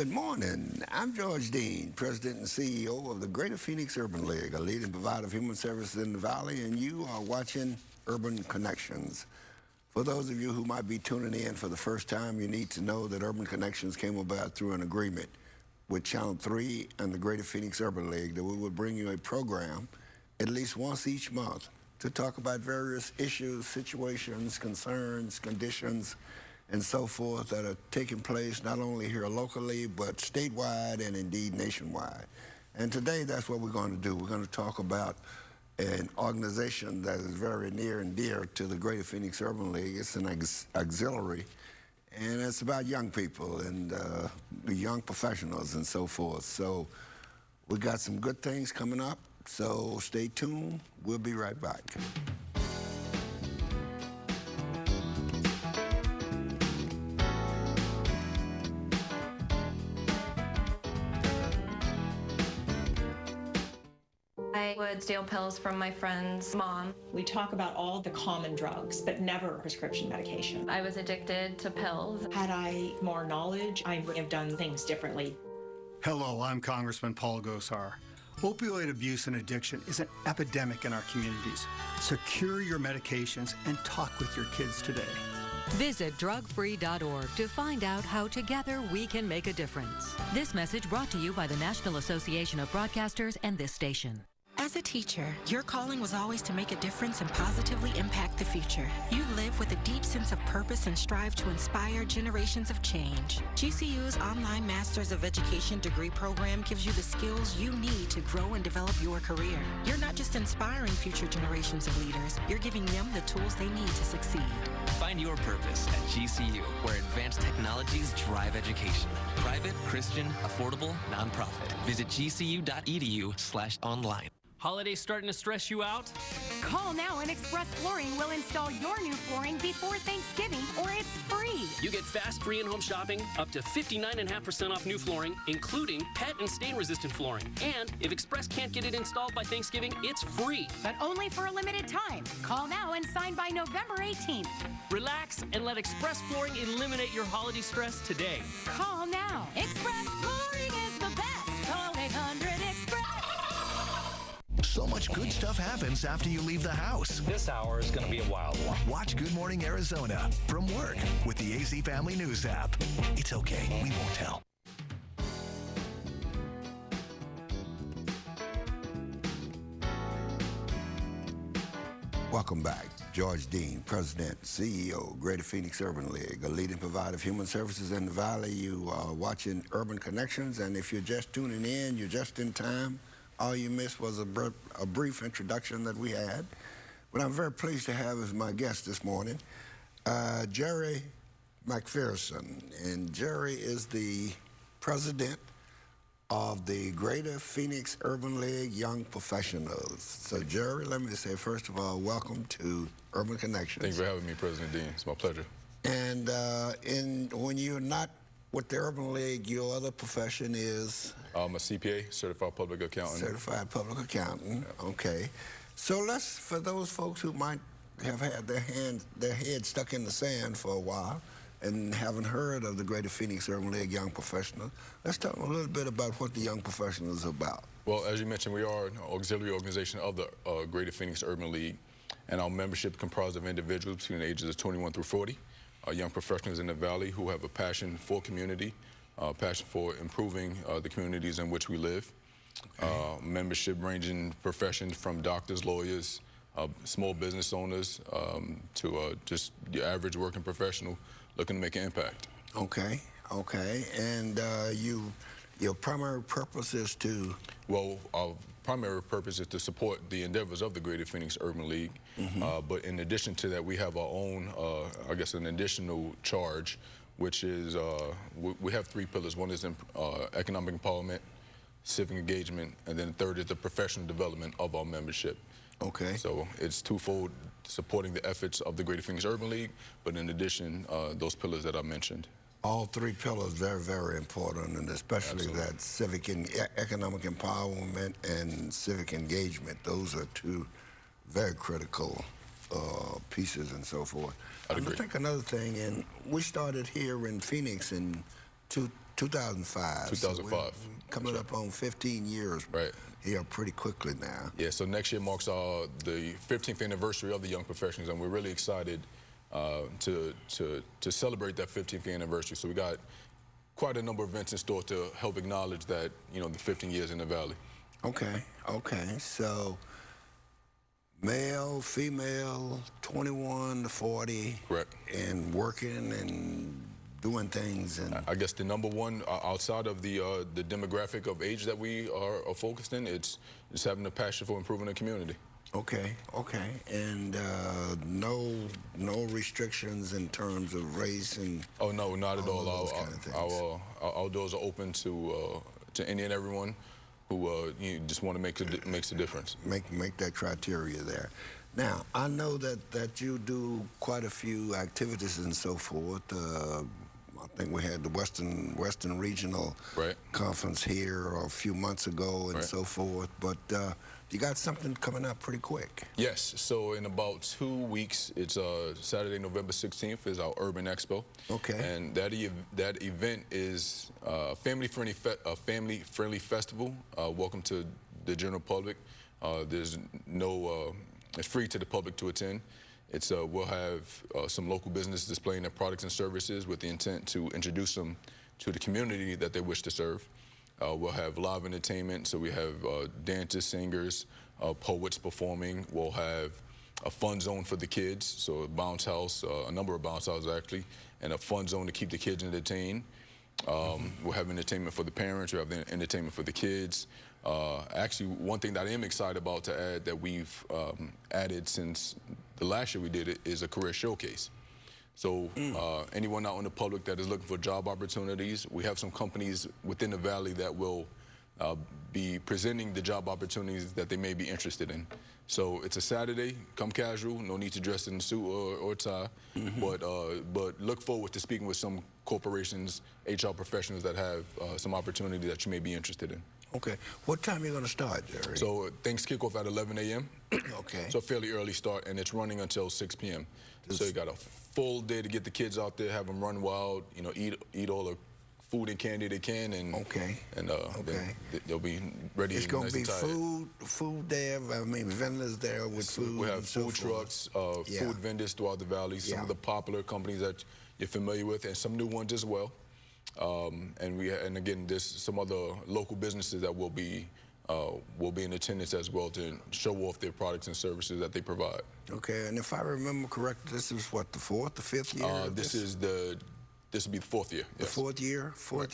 Good morning. I'm George Dean, President and CEO of the Greater Phoenix Urban League, a leading provider of human services in the Valley, and you are watching Urban Connections. For those of you who might be tuning in for the first time, you need to know that Urban Connections came about through an agreement with Channel 3 and the Greater Phoenix Urban League that we would bring you a program at least once each month to talk about various issues, situations, concerns, conditions, and so forth that are taking place not only here locally, but statewide and indeed nationwide. And today, that's what we're going to do. We're going to talk about an organization that is very near and dear to the Greater Phoenix Urban League. It's an auxiliary, and it's about young people and the young professionals and so forth. So we got some good things coming up, so stay tuned. We'll be right back. I would steal pills from my friend's mom. We talk about all the common drugs, but never prescription medication. I was addicted to pills. Had I more knowledge, I would have done things differently. Hello, I'm Congressman Paul Gosar. Opioid abuse and addiction is an epidemic in our communities. Secure your medications and talk with your kids today. Visit drugfree.org to find out how together we can make a difference. This message brought to you by the National Association of Broadcasters and this station. As a teacher, your calling was always to make a difference and positively impact the future. You live with a deep sense of purpose and strive to inspire generations of change. GCU's online Masters of Education degree program gives you the skills you need to grow and develop your career. You're not just inspiring future generations of leaders, you're giving them the tools they need to succeed. Find your purpose at GCU, where advanced technologies drive education. Private, Christian, affordable, nonprofit. Visit gcu.edu/online. Holidays starting to stress you out? Call now and Express Flooring will install your new flooring before Thanksgiving, or it's free. You get fast free in-home shopping, up to 59.5% off new flooring, including pet and stain-resistant flooring. And if Express can't get it installed by Thanksgiving, it's free. But only for a limited time. Call now and sign by November 18th. Relax and let Express Flooring eliminate your holiday stress today. Call now. Express Flooring is the best. Call 800-EXPRESS. So much good stuff happens after you leave the house. This hour is going to be a wild one. Watch Good Morning Arizona from work with the AZ Family News app. It's okay, we won't tell. Welcome back. George Dean, President, CEO, Greater Phoenix Urban League, a leading provider of human services in the Valley. You are watching Urban Connections, and if you're just tuning in, you're just in time. All you missed was a brief introduction that we had. But I'm very pleased to have as my guest this morning, Jerry McPherson. And Jerry is the president of the Greater Phoenix Urban League Young Professionals. So Jerry, let me say, first of all, welcome to Urban Connections. Thanks for having me, President Dean. It's my pleasure. And when you're not with the Urban League, your other profession is? I'm a CPA, Certified Public Accountant. Certified Public Accountant, okay. So for those folks who might have had their head stuck in the sand for a while and haven't heard of the Greater Phoenix Urban League Young Professionals, let's talk a little bit about what the Young Professionals are about. Well, as you mentioned, we are an auxiliary organization of the Greater Phoenix Urban League, and our membership comprised of individuals between the ages of 21 through 40. Young professionals in the Valley who have a passion for community, passion for improving the communities in which we live. Okay. Membership ranging professions from doctors, lawyers, small business owners, to just your average working professional looking to make an impact. Okay, okay. And your primary purpose is to? Well, our primary purpose is to support the endeavors of the Greater Phoenix Urban League. Mm-hmm. But in addition to that, we have our own, I guess, an additional charge, which is we have three pillars. One is economic empowerment, civic engagement, and then the third is the professional development of our membership. Okay. So it's twofold, supporting the efforts of the Greater Phoenix Urban League, but in addition, those pillars that I mentioned. All three pillars very, very important, and especially Absolutely. That civic and economic empowerment and civic engagement. Those are two very critical pieces and so forth. I think another thing, and we started here in Phoenix in 2005. 2005. So we're coming up on 15 years. Right. Here pretty quickly now. Yeah, so next year marks the 15th anniversary of the Young Professionals, and we're really excited to celebrate that 15th anniversary. So we got quite a number of events in store to help acknowledge that, you know, the 15 years in the Valley. Okay, okay. So male, female, 21 to 40. Correct. And working and doing things. And I guess the number one, outside of the demographic of age that we are focused in, it's having a passion for improving the community. Okay, okay. And no restrictions in terms of race and... Oh, no, not at all. Our doors are open to any and everyone who you just want to makes a difference. Make that criteria there. Now, I know that you do quite a few activities and so forth. I think we had the Western Regional Conference here a few months ago and so forth, but you got something coming up pretty quick. Yes, so in about 2 weeks, it's Saturday, November 16th is our Urban Expo. Okay. And that event is a family-friendly festival. Welcome to the general public. There's no, it's free to the public to attend. It's we'll have some local businesses displaying their products and services with the intent to introduce them to the community that they wish to serve. We'll have live entertainment, so we have dancers, singers, poets performing. We'll have a fun zone for the kids, so a bounce house, a number of bounce houses actually, and a fun zone to keep the kids entertained. We'll have entertainment for the parents. We'll have entertainment for the kids. Actually, one thing that I am excited about to add that we've added since the last year we did it is a career showcase. So anyone out in the public that is looking for job opportunities, we have some companies within the Valley that will be presenting the job opportunities that they may be interested in. So it's a Saturday, come casual, no need to dress in a suit or tie, but look forward to speaking with some corporations, HR professionals that have some opportunity that you may be interested in. Okay. What time are you going to start, Jerry? So things kick off at 11 a.m. Okay. So a fairly early start, and it's running until 6 p.m. So you got a full day to get the kids out there, have them run wild, you know, eat all the food and candy they can, and they'll be ready. It's going to be food there. I mean, vendors there with food. We have food trucks, food vendors throughout the Valley. Some of the popular companies that you're familiar with, and some new ones as well. And again, there's some other local businesses that will be in attendance as well to show off their products and services that they provide. Okay, and if I remember correctly, this is what, the fourth, the fifth year? This will be the fourth year. The fourth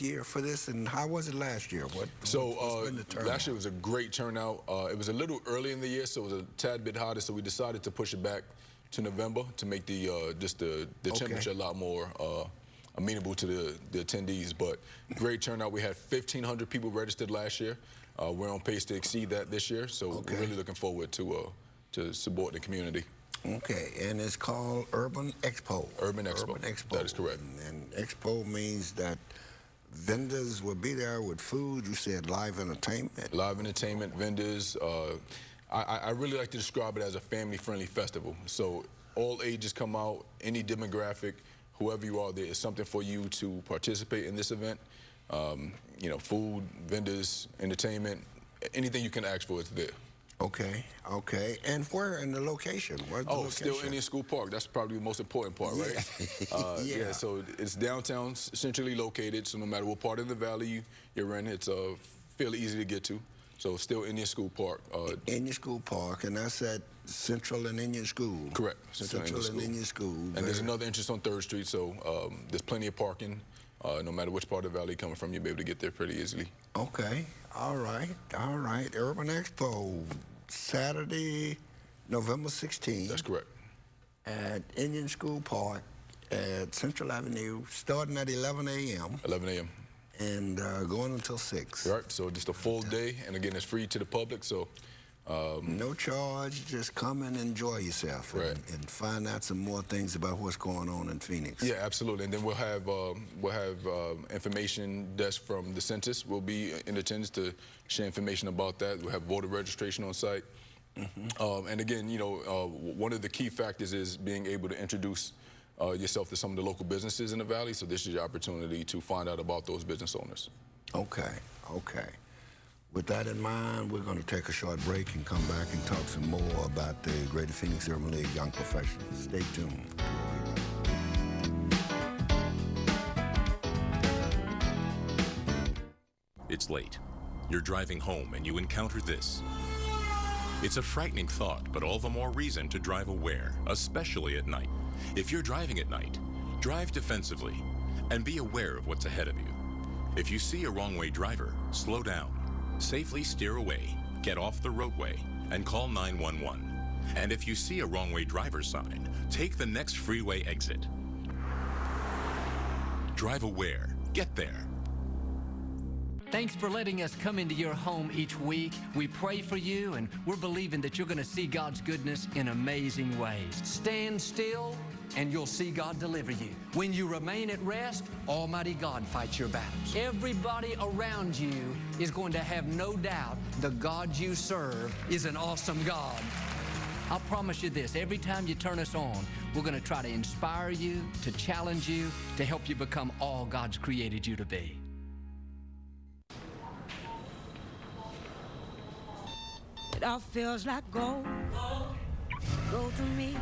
year for this. And how was it last year? What's been the turnout? Last year was a great turnout. It was a little early in the year, so it was a tad bit hotter. So we decided to push it back to November to make the temperature a lot more amenable to the attendees. But great turnout. We had 1,500 people registered last year. We're on pace to exceed that this year, so we're really looking forward to support the community. Okay, and it's called Urban Expo. Urban Expo. Urban Expo. That is correct. And Expo means that vendors will be there with food. You said live entertainment. Live entertainment, vendors. I really like to describe it as a family-friendly festival. So all ages come out, any demographic, whoever you are, there is something for you to participate in this event. You know, food, vendors, entertainment, anything you can ask for is there. Okay, okay. And where in the location? Where's the location? Still Indian School Park. That's probably the most important part, right? Yeah, so it's downtown, centrally located, so no matter what part of the Valley you're in, it's fairly easy to get to. So still Indian School Park. Indian School Park, and that's at Central and Indian School. Correct. Central and Indian School. And there's another entrance on 3rd Street, so there's plenty of parking. No matter which part of the Valley you're coming from, you'll be able to get there pretty easily. Okay, all right, all right. Urban Expo, Saturday, November 16th. That's correct. At Indian School Park at Central Avenue, starting at 11 a.m. 11 a.m. And going until 6. Right, so just a full day, and again, it's free to the public, so... no charge, just come and enjoy yourself and find out some more things about what's going on in Phoenix. Yeah, absolutely. And then we'll have information desk from the census. We'll be in attendance to share information about that. We'll have voter registration on site. And again, you know, one of the key factors is being able to introduce yourself to some of the local businesses in the Valley. So this is your opportunity to find out about those business owners. Okay, okay. With that in mind, we're going to take a short break and come back and talk some more about the Greater Phoenix Urban League Young Professionals. Stay tuned. It's late. You're driving home and you encounter this. It's a frightening thought, but all the more reason to drive aware, especially at night. If you're driving at night, drive defensively and be aware of what's ahead of you. If you see a wrong-way driver, slow down, safely steer away, get off the roadway, and call 911. And if you see a wrong-way driver sign, take the next freeway exit. Drive aware. Get there. Thanks for letting us come into your home each week. We pray for you, and we're believing that you're going to see God's goodness in amazing ways. Stand still, and you'll see God deliver you. When you remain at rest, Almighty God fights your battles. Everybody around you is going to have no doubt the God you serve is an awesome God. I'll promise you this, every time you turn us on, we're going to try to inspire you, to challenge you, to help you become all God's created you to be. It all feels like gold. Gold to me.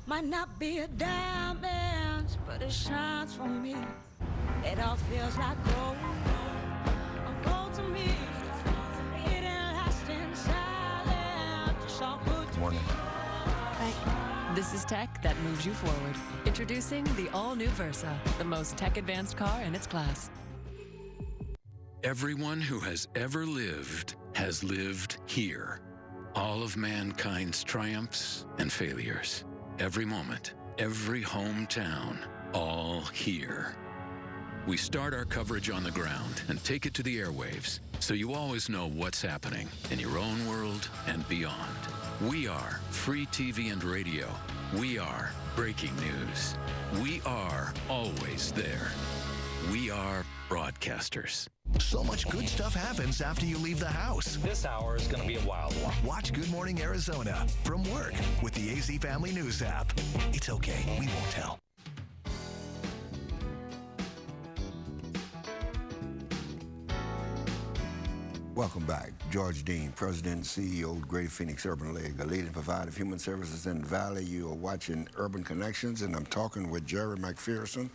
Might not be a diamond, but it shines for me. It all feels like gold. Gold to me. It ain't lasting silent. Just all good to me. This is tech that moves you forward. Introducing the all-new Versa, the most tech-advanced car in its class. Everyone who has ever lived has lived here. All of mankind's triumphs and failures. Every moment, every hometown, all here. We start our coverage on the ground and take it to the airwaves, so you always know what's happening in your own world and beyond. We are free TV and radio. We are breaking news. We are always there. We are broadcasters. So much good stuff happens after you leave the house. This hour is going to be a wild one. Watch Good Morning Arizona from work with the AZ Family News app. It's okay, we won't tell. Welcome back. George Dean, President and CEO of Greater Phoenix Urban League, a leading provider of human services in the Valley. You are watching Urban Connections, and I'm talking with Jerry McPherson,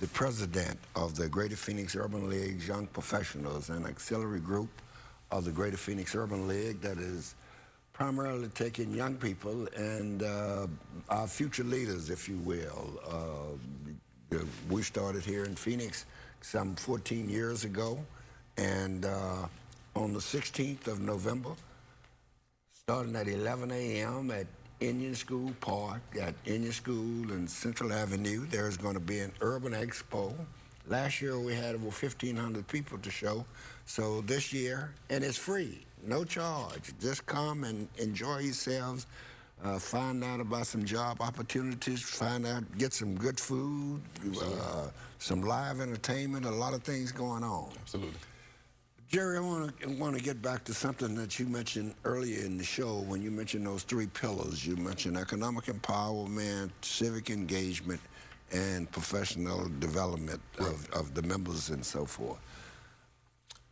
the president of the Greater Phoenix Urban League's Young Professionals, an auxiliary group of the Greater Phoenix Urban League that is primarily taking young people and our future leaders, if you will. We started here in Phoenix some 14 years ago, and on the 16th of November, starting at 11 a.m. at Indian School Park, at Indian School and Central Avenue, there's going to be an Urban Expo. Last year we had over 1,500 people to show. So this year, and it's free, no charge. Just come and enjoy yourselves, find out about some job opportunities, find out, get some good food, some live entertainment, a lot of things going on. Absolutely. Jerry, I want to get back to something that you mentioned earlier in the show when you mentioned those three pillars. You mentioned economic empowerment, civic engagement, and professional development of the members and so forth.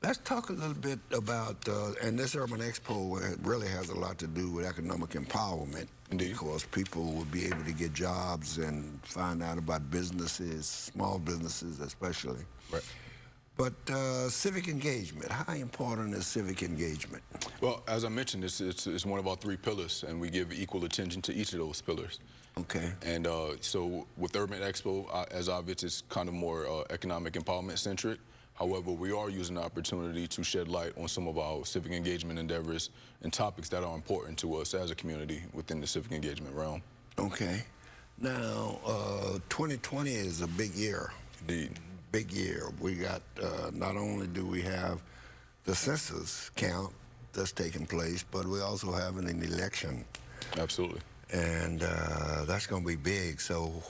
Let's talk a little bit about, and this Urban Expo really has a lot to do with economic empowerment. Indeed. Because people will be able to get jobs and find out about businesses, small businesses especially. Right. But civic engagement, how important is civic engagement? Well, as I mentioned, it's one of our three pillars, and we give equal attention to each of those pillars. Okay. And so with Urban Expo, as obvious, it's kind of more economic empowerment centric. However, we are using the opportunity to shed light on some of our civic engagement endeavors and topics that are important to us as a community within the civic engagement realm. Okay. Now, 2020 is a big year. Indeed. Big year. We got, not only do we have the census count that's taking place, but we also have an election. Absolutely. And that's going to be big. So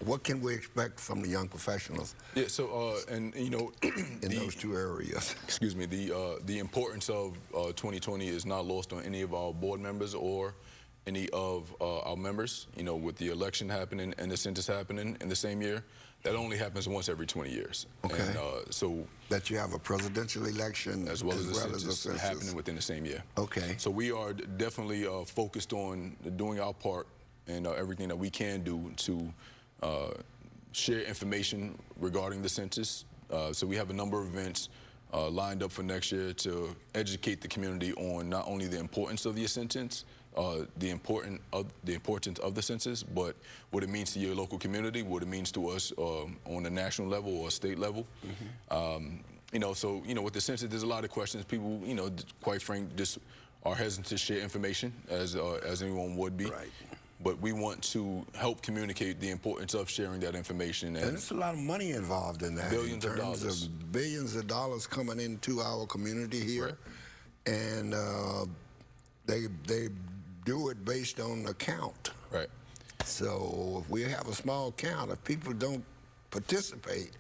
what can we expect from the young professionals? Yeah, so, and you know, in those two areas. Excuse me, the importance of 2020 is not lost on any of our board members or any of our members. You know, with the election happening and the census happening in the same year, that only happens once every 20 years. Okay. And, so that you have a presidential election as well as the census census happening within the same year. Okay. So we are definitely focused on doing our part and everything that we can do to share information regarding the census. So we have a number of events lined up for next year to educate the community on not only the importance of the census, the importance of the census, but what it means to your local community, what it means to us on a national level or a state level. You know, so with the census, there's a lot of questions. People, quite frank, just are hesitant to share information as anyone would be. Right. But we want to help communicate the importance of sharing that information. And there's a lot of money involved in that. Billions of dollars. Of billions of dollars coming into our community here. Right. And they do it based on the count. Right. So if we have a small count, if people don't participate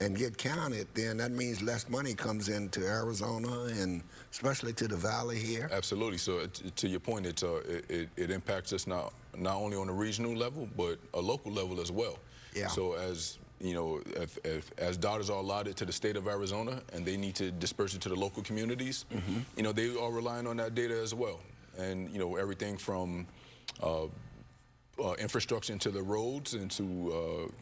and get counted, then that means less money comes into Arizona and especially to the valley here. Absolutely. So to your point, it impacts us not only on a regional level, but a local level as well. Yeah. So as as dollars are allotted to the state of Arizona and they need to disperse it to the local communities, they are relying on that data as well. And everything from infrastructure into the roads, into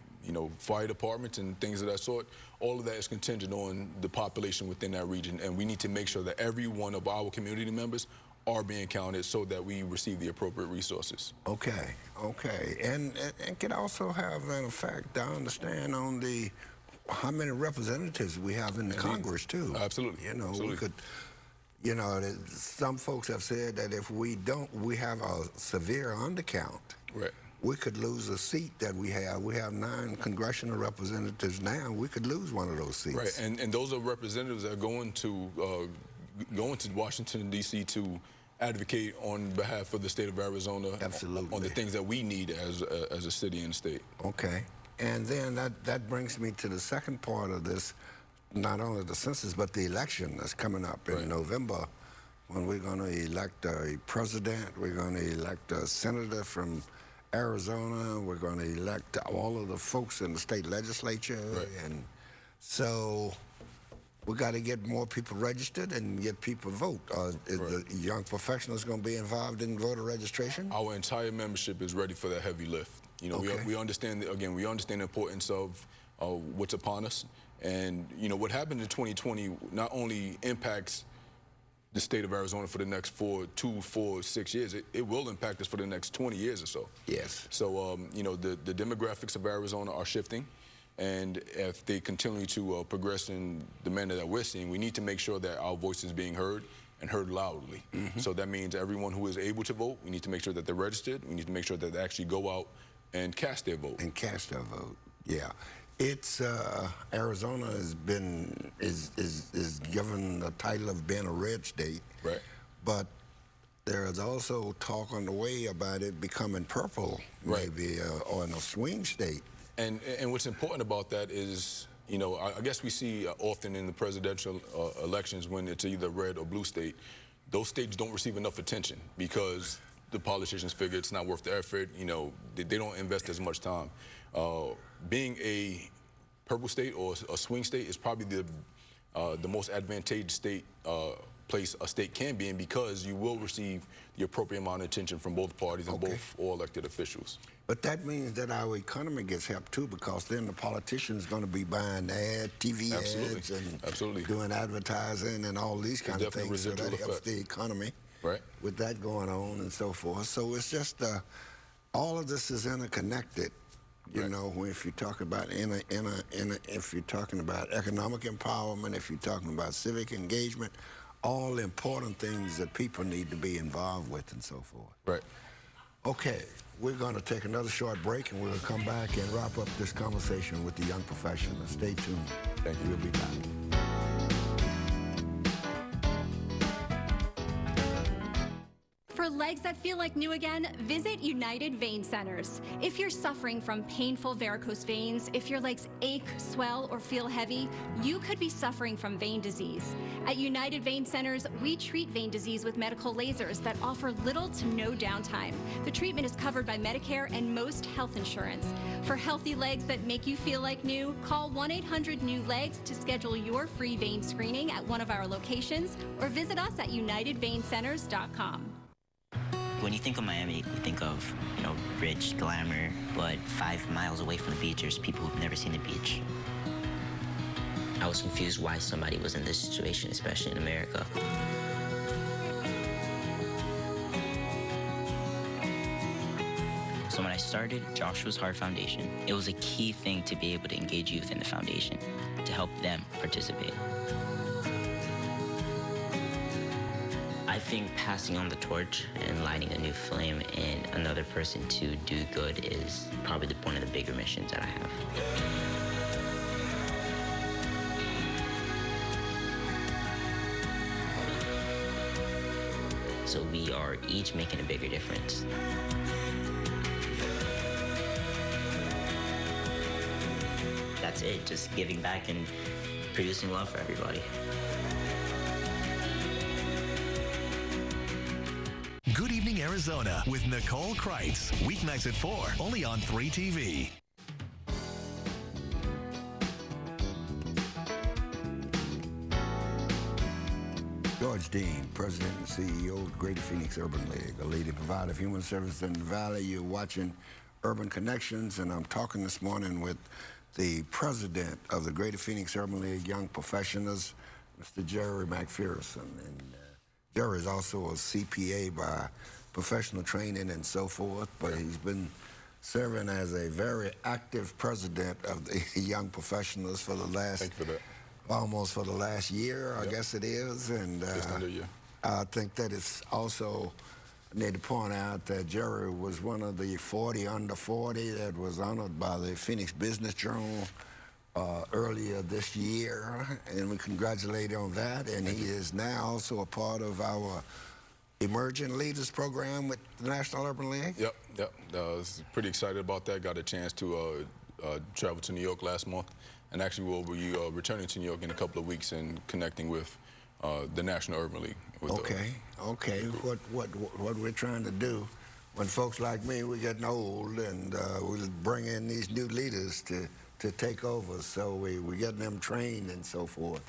fire departments and things of that sort, all of that is contingent on the population within that region. And we need to make sure that every one of our community members are being counted so that we receive the appropriate resources. Okay, okay. And can also have an effect, I understand, on how many representatives we have in the Congress, too. Absolutely. We could, some folks have said that if we have a severe undercount. Right. We could lose a seat that we have. We have 9 congressional representatives now. We could lose one of those seats. Right, and those are representatives that are going to Washington, D.C. to advocate on behalf of the state of Arizona. Absolutely. On the things that we need as a city and state. Okay, and then that brings me to the second part of this, not only the census, but the election that's coming up in November, when we're going to elect a president, we're going to elect a senator from Arizona, we're going to elect all of the folks in the state legislature, and so we got to get more people registered and get people vote. Is the young professionals going to be involved in voter registration? Our entire membership is ready for that heavy lift. We understand, again, we understand the importance of what's upon us, and what happened in 2020 not only impacts the state of Arizona for the next 6 years, it will impact us for the next 20 years or so. Yes. So, the demographics of Arizona are shifting, and if they continue to progress in the manner that we're seeing, we need to make sure that our voice is being heard and heard loudly. So that means everyone who is able to vote, we need to make sure that they're registered. We need to make sure that they actually go out and cast their vote. And cast their vote, yeah. It's Arizona is given the title of being a red state, right? But there is also talk on the way about it becoming purple, maybe, or in a swing state. And what's important about that is, I guess we see often in the presidential elections when it's either red or blue state, those states don't receive enough attention because the politicians figure it's not worth the effort. They don't invest as much time. Being a purple state or a swing state is probably the most advantageous place a state can be in, because you will receive the appropriate amount of attention from both parties and both all elected officials. But that means that our economy gets helped too, because then the politicians going to be buying TV ads and doing advertising and all these kind of things. So that helps the economy. Right. With that going on and so forth. So it's just all of this is interconnected. If you're talking about if you're talking about economic empowerment, if you're talking about civic engagement, all important things that people need to be involved with and so forth. Right. Okay, we're going to take another short break, and we'll come back and wrap up this conversation with the young professional. Stay tuned. Thank you. We'll be back. For legs that feel like new again? Visit United Vein Centers. If you're suffering from painful varicose veins, if your legs ache, swell, or feel heavy, you could be suffering from vein disease. At United Vein Centers, we treat vein disease with medical lasers that offer little to no downtime. The treatment is covered by Medicare and most health insurance. For healthy legs that make you feel like new, call 1-800-NEW-LEGS to schedule your free vein screening at one of our locations or visit us at UnitedVeinCenters.com. When you think of Miami, you think of, rich, glamour, but 5 miles away from the beach, there's people who've never seen the beach. I was confused why somebody was in this situation, especially in America. So when I started Joshua's Heart Foundation, it was a key thing to be able to engage youth in the foundation, to help them participate. I think passing on the torch and lighting a new flame in another person to do good is probably one of the bigger missions that I have. So we are each making a bigger difference. That's it, just giving back and producing love for everybody. Good Evening Arizona with Nicole Kreitz. Weeknights at 4, only on 3TV. George Dean, President and CEO of the Greater Phoenix Urban League, a leading provider of human services in the Valley. You're watching Urban Connections, and I'm talking this morning with the president of the Greater Phoenix Urban League Young Professionals, Mr. Jerry McPherson. And Jerry is also a CPA by professional training and so forth, but he's been serving as a very active president of the Young Professionals for the last, thank you for that. Almost for the last year, I guess it is. And just under a year. I think that it's also, I need to point out that Jerry was one of the 40 under 40 that was honored by the Phoenix Business Journal earlier this year, and we congratulate him on that. And he is now also a part of our Emerging Leaders Program with the National Urban League. Yep. I was pretty excited about that. Got a chance to travel to New York last month, and actually we'll be returning to New York in a couple of weeks and connecting with the National Urban League. Okay. What we're trying to do, when folks like me, we're getting old, and we bring in these new leaders to take over. So we're getting them trained and so forth.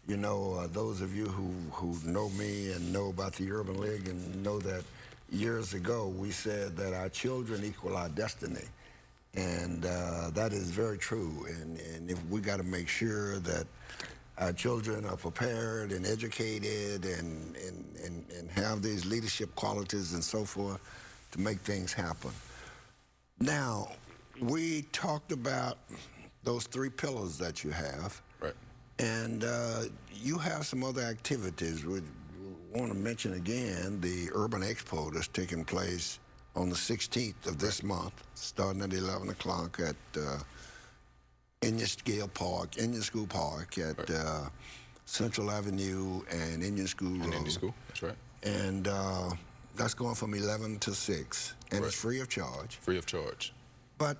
You know, those of you who know me and know about the Urban League and know that years ago we said that our children equal our destiny. And that is very true. And if we got to make sure that our children are prepared and educated and have these leadership qualities and so forth to make things happen. Now, we talked about those 3 pillars that you have. Right. And you have some other activities. We want to mention again the Urban Expo that's taking place on the 16th of this month, starting at 11 o'clock at Indian School Park at Central Avenue and Indian School Road. Indian School, that's right. And that's going from 11 to 6, and right. It's free of charge. Free of charge. But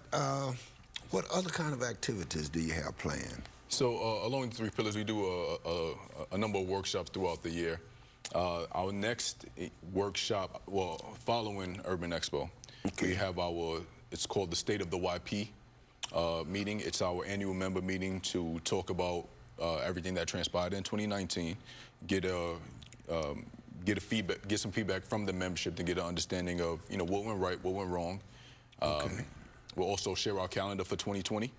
what other kind of activities do you have planned? So along the 3 pillars, we do a number of workshops throughout the year. Our next workshop, following Urban Expo, we have it's called the State of the YP meeting. It's our annual member meeting to talk about everything that transpired in 2019, get some feedback from the membership to get an understanding of what went right, what went wrong. We'll also share our calendar for 2020.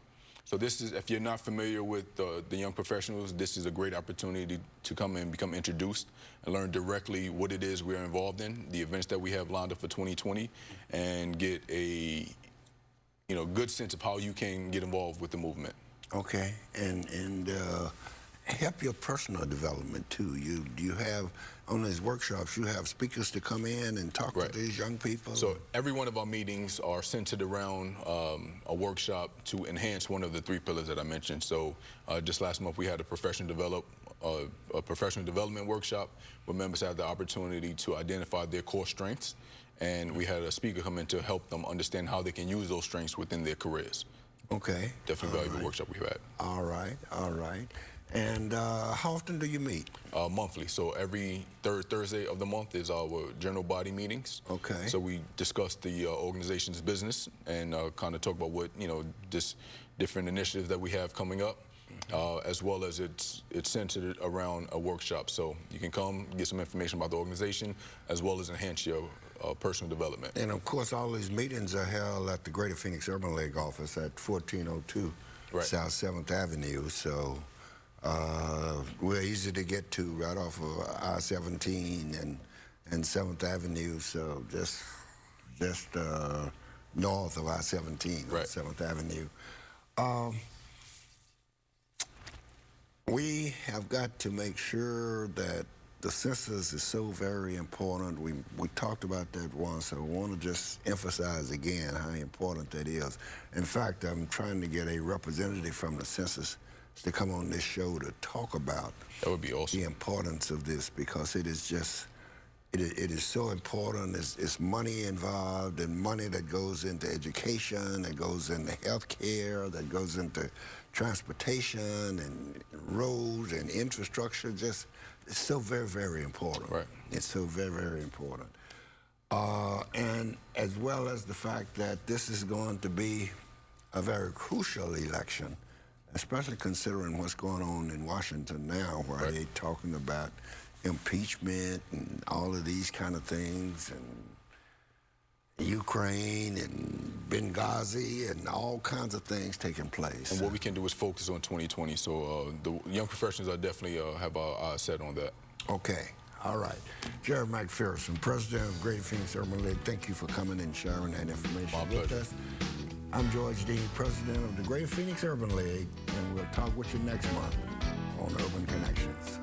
So this is, if you're not familiar with the young professionals, this is a great opportunity to come and become introduced and learn directly what it is we're involved in, the events that we have lined up for 2020, and get a good sense of how you can get involved with the movement. Okay, and help your personal development too. You have, on these workshops, you have speakers to come in and talk to these young people? So every one of our meetings are centered around a workshop to enhance one of the 3 pillars that I mentioned. So just last month we had a professional development workshop where members had the opportunity to identify their core strengths, and we had a speaker come in to help them understand how they can use those strengths within their careers. Okay. Definitely valuable workshop we've had. All right, all right. And how often do you meet? Monthly. So every third Thursday of the month is our general body meetings. Okay. So we discuss the organization's business and kind of talk about what, just different initiatives that we have coming up, as well as it's centered around a workshop. So you can come, get some information about the organization, as well as enhance your personal development. And of course, all these meetings are held at the Greater Phoenix Urban League office at 1402 South 7th Avenue. So we're easy to get to right off of I-17 and 7th Avenue. So just north of I-17, 7th Avenue. We have got to make sure that the census is so very important. We talked about that once. I want to just emphasize again how important that is. In fact, I'm trying to get a representative from the census to come on this show to talk about that would be awesome. The importance of this, because it is just, it is so important. It's money involved, and money that goes into education, that goes into health care, that goes into transportation and roads and infrastructure. Just, it's so very, very important. Right. It's so very, very important. And as well as the fact that this is going to be a very crucial election, especially considering what's going on in Washington now, where they're talking about impeachment and all of these kind of things, and Ukraine and Benghazi and all kinds of things taking place. And what we can do is focus on 2020. So the young professionals are definitely have our eyes set on that. Okay. All right. Jared McPherson, President of Greater Phoenix Urban League, thank you for coming and sharing that information with us. I'm George Dean, President of the Greater Phoenix Urban League, and we'll talk with you next month on Urban Connections.